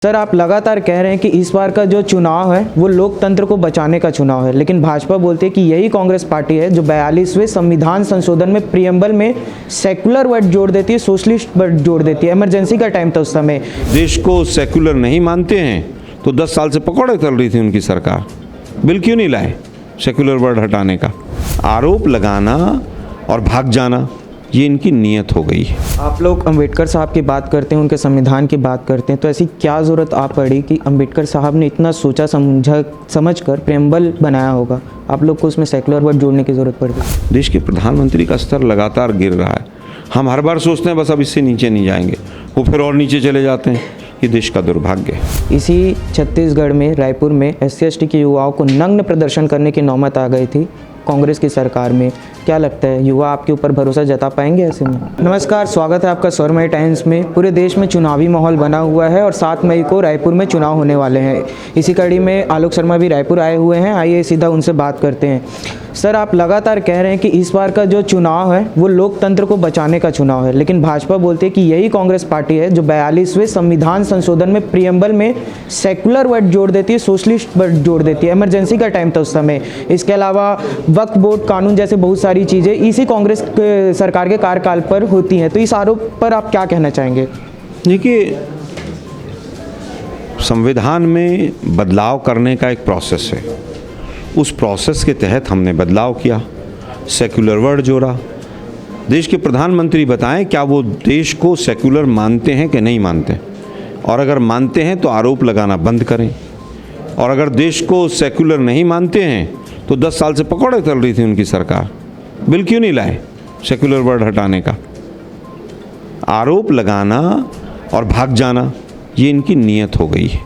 Sir, आप लगातार कह रहे हैं कि इस बार का जो चुनाव है वो लोकतंत्र को बचाने का चुनाव है, लेकिन भाजपा बोलती है कि यही कांग्रेस पार्टी है जो 42वें संविधान संशोधन में प्रियम्बल में सेकुलर वर्ड जोड़ देती है, सोशलिस्ट वर्ड जोड़ देती है। इमरजेंसी का टाइम था उस समय। देश को सेकुलर नहीं मानते हैं तो 10 साल से पकौड़े तल रही थी उनकी सरकार। बिल क्यों नहीं लाए सेकुलर वर्ड हटाने का? आरोप लगाना और भाग जाना ये इनकी नीयत हो गई है। आप लोग अंबेडकर साहब की बात करते हैं, उनके संविधान की बात करते हैं, तो ऐसी क्या ज़रूरत आ पड़ी कि अंबेडकर साहब ने इतना सोचा समझ कर प्रियम्बल बनाया होगा? आप लोग को उसमें सेकुलर वर्ड जोड़ने की ज़रूरत पड़ गई। देश के प्रधानमंत्री का स्तर लगातार गिर रहा है। हम हर बार सोचते हैं बस अब इससे नीचे नहीं जाएंगे, वो फिर और नीचे चले जाते हैं। ये देश का दुर्भाग्य है। इसी छत्तीसगढ़ में रायपुर में SC/ST के युवाओं को नग्न प्रदर्शन करने की नौबत आ गई थी कांग्रेस की सरकार में। क्या लगता है, युवा आपके ऊपर भरोसा जता पाएंगे ऐसे में? नमस्कार, स्वागत है आपका स्वरमय टाइम्स में। पूरे देश में चुनावी माहौल बना हुआ है और 7 मई को रायपुर में चुनाव होने वाले हैं। इसी कड़ी में आलोक शर्मा भी रायपुर आए हुए हैं। आइए सीधा उनसे बात करते हैं। सर, आप लगातार कह रहे हैं कि इस बार का जो चुनाव है वो लोकतंत्र को बचाने का चुनाव है, लेकिन भाजपा बोलती है कि यही कांग्रेस पार्टी है जो 42वें संविधान संशोधन में प्रियम्बल में सेकुलर वर्ड जोड़ देती है, सोशलिस्ट वर्ड जोड़ देती है। इमरजेंसी का टाइम था उस समय। इसके अलावा वक्फ बोर्ड कानून जैसे बहुत सारी चीज़ें इसी कांग्रेस सरकार के कार्यकाल पर होती हैं। तो इस आरोप पर आप क्या कहना चाहेंगे? देखिए, संविधान में बदलाव करने का एक प्रोसेस है। उस प्रोसेस के तहत हमने बदलाव किया, सेकुलर वर्ड जोड़ा। देश के प्रधानमंत्री बताएं क्या वो देश को सेकुलर मानते हैं कि नहीं मानते, और अगर मानते हैं तो आरोप लगाना बंद करें, और अगर देश को सेकुलर नहीं मानते हैं तो 10 साल से पकौड़े तल रही थी उनकी सरकार। बिल क्यों नहीं लाए सेकुलर वर्ड हटाने का? आरोप लगाना और भाग जाना ये इनकी नीयत हो गई है।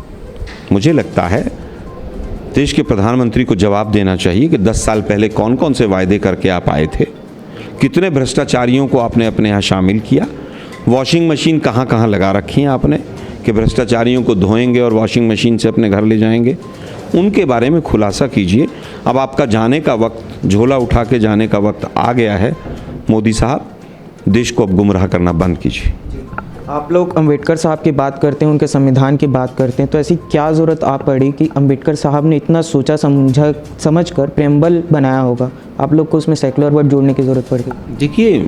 मुझे लगता है देश के प्रधानमंत्री को जवाब देना चाहिए कि 10 साल पहले कौन कौन से वायदे करके आप आए थे, कितने भ्रष्टाचारियों को आपने अपने यहाँ शामिल किया, वॉशिंग मशीन कहाँ कहाँ लगा रखी हैं आपने कि भ्रष्टाचारियों को धोएंगे और वॉशिंग मशीन से अपने घर ले जाएंगे। उनके बारे में खुलासा कीजिए। अब आपका जाने का वक्त, झोला उठा के जाने का वक्त आ गया है। मोदी साहब, देश को अब गुमराह करना बंद कीजिए। आप लोग अंबेडकर साहब की बात करते हैं, उनके संविधान की बात करते हैं, तो ऐसी क्या ज़रूरत आ पड़ी कि अंबेडकर साहब ने इतना सोचा समझ कर प्रियम्बल बनाया होगा? आप लोग को उसमें सेकुलर वर्ड जोड़ने की ज़रूरत पड़ गई। देखिए,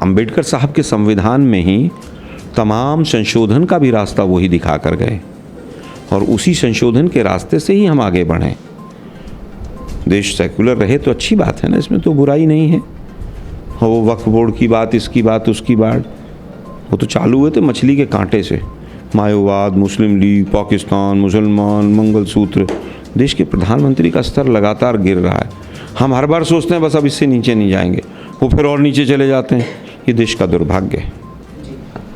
अंबेडकर साहब के संविधान में ही तमाम संशोधन का भी रास्ता वही दिखा कर गए, और उसी संशोधन के रास्ते से ही हम आगे बढ़ें। देश सेकुलर रहे तो अच्छी बात है ना, इसमें तो बुराई नहीं है। वो वक्फ बोर्ड की बात, इसकी बात, उसकी बात, वो तो चालू हुए थे मछली के कांटे से। मायोवाद, मुस्लिम लीग, पाकिस्तान, मुसलमान, मंगलसूत्र। देश के प्रधानमंत्री का स्तर लगातार गिर रहा है। हम हर बार सोचते हैं बस अब इससे नीचे नहीं जाएंगे, वो फिर और नीचे चले जाते हैं। ये देश का दुर्भाग्य है।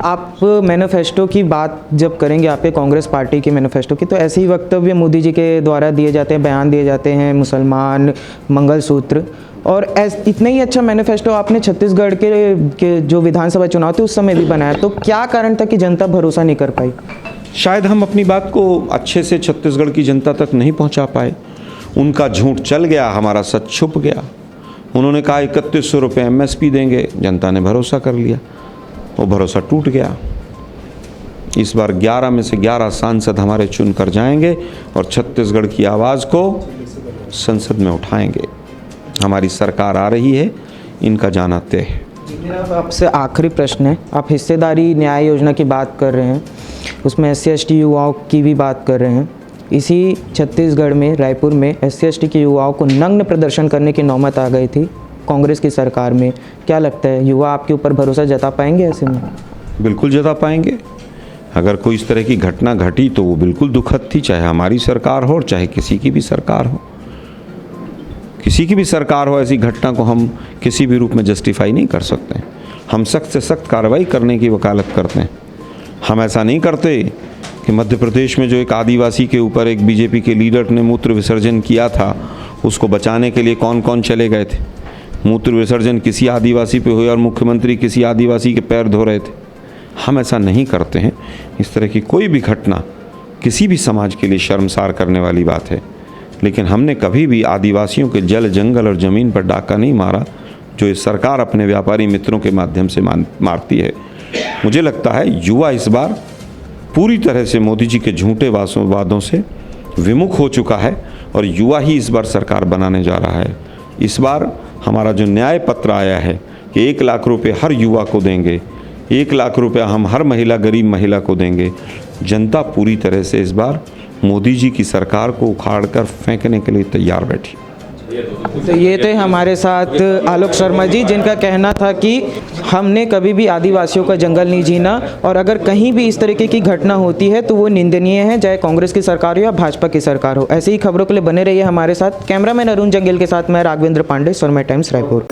आप मैनिफेस्टो की बात जब करेंगे, आपके कांग्रेस पार्टी के मैनिफेस्टो की, तो ऐसे ही वक्तव्य मोदी जी के द्वारा दिए जाते हैं, बयान दिए जाते हैं, मुसलमान, मंगलसूत्र, और इतना ही अच्छा मैनिफेस्टो आपने छत्तीसगढ़ के जो विधानसभा चुनाव थे उस समय भी बनाया। तो क्या कारण था कि जनता भरोसा नहीं कर पाई? शायद हम अपनी बात को अच्छे से छत्तीसगढ़ की जनता तक नहीं पहुंचा पाए। उनका झूठ चल गया, हमारा सच छुप गया। उन्होंने कहा 3100 रुपये MSP देंगे, जनता ने भरोसा कर लिया, वो भरोसा टूट गया। इस बार 11 में से 11 सांसद हमारे चुन कर जाएंगे और छत्तीसगढ़ की आवाज़ को संसद में उठाएंगे। हमारी सरकार आ रही है, इनका जाना तय है। मेरा आपसे आखिरी प्रश्न है, आप हिस्सेदारी न्याय योजना की बात कर रहे हैं, उसमें SC/ST युवाओं की भी बात कर रहे हैं। इसी छत्तीसगढ़ में रायपुर में SC/ST के युवाओं को नग्न प्रदर्शन करने की नौबत आ गई थी कांग्रेस की सरकार में। क्या लगता है, युवा आपके ऊपर भरोसा जता पाएंगे ऐसे में? बिल्कुल जता पाएंगे। अगर कोई इस तरह की घटना घटी तो वो बिल्कुल दुखद थी, चाहे हमारी सरकार हो और चाहे किसी की भी सरकार हो। किसी की भी सरकार हो, ऐसी घटना को हम किसी भी रूप में जस्टिफाई नहीं कर सकते। हम सख्त से सख्त कार्रवाई करने की वकालत करते हैं। हम ऐसा नहीं करते कि मध्य प्रदेश में जो एक आदिवासी के ऊपर एक BJP के लीडर ने मूत्र विसर्जन किया था, उसको बचाने के लिए कौन कौन चले गए थे। मूत्र विसर्जन किसी आदिवासी पे हुआ और मुख्यमंत्री किसी आदिवासी के पैर धो रहे थे। हम ऐसा नहीं करते हैं। इस तरह की कोई भी घटना किसी भी समाज के लिए शर्मसार करने वाली बात है, लेकिन हमने कभी भी आदिवासियों के जल, जंगल और ज़मीन पर डाका नहीं मारा, जो इस सरकार अपने व्यापारी मित्रों के माध्यम से मारती है। मुझे लगता है युवा इस बार पूरी तरह से मोदी जी के झूठे वादों से विमुख हो चुका है और युवा ही इस बार सरकार बनाने जा रहा है। इस बार हमारा जो न्याय पत्र आया है कि 1 लाख रुपए हर युवा को देंगे, 1 लाख रुपया हम हर गरीब महिला को देंगे। जनता पूरी तरह से इस बार मोदी जी की सरकार को उखाड़ कर फेंकने के लिए तैयार बैठी। तो ये थे हमारे साथ आलोक शर्मा जी, जिनका कहना था कि हमने कभी भी आदिवासियों का जंगल नहीं जीना और अगर कहीं भी इस तरीके की घटना होती है तो वो निंदनीय है, चाहे कांग्रेस की सरकार हो या भाजपा की सरकार हो। ऐसी ही खबरों के लिए बने रहिए हमारे साथ। कैमरामैन अरुण जंगेल के साथ मैं राघवेंद्र पांडे, स्वर्मा टाइम्स रायपुर।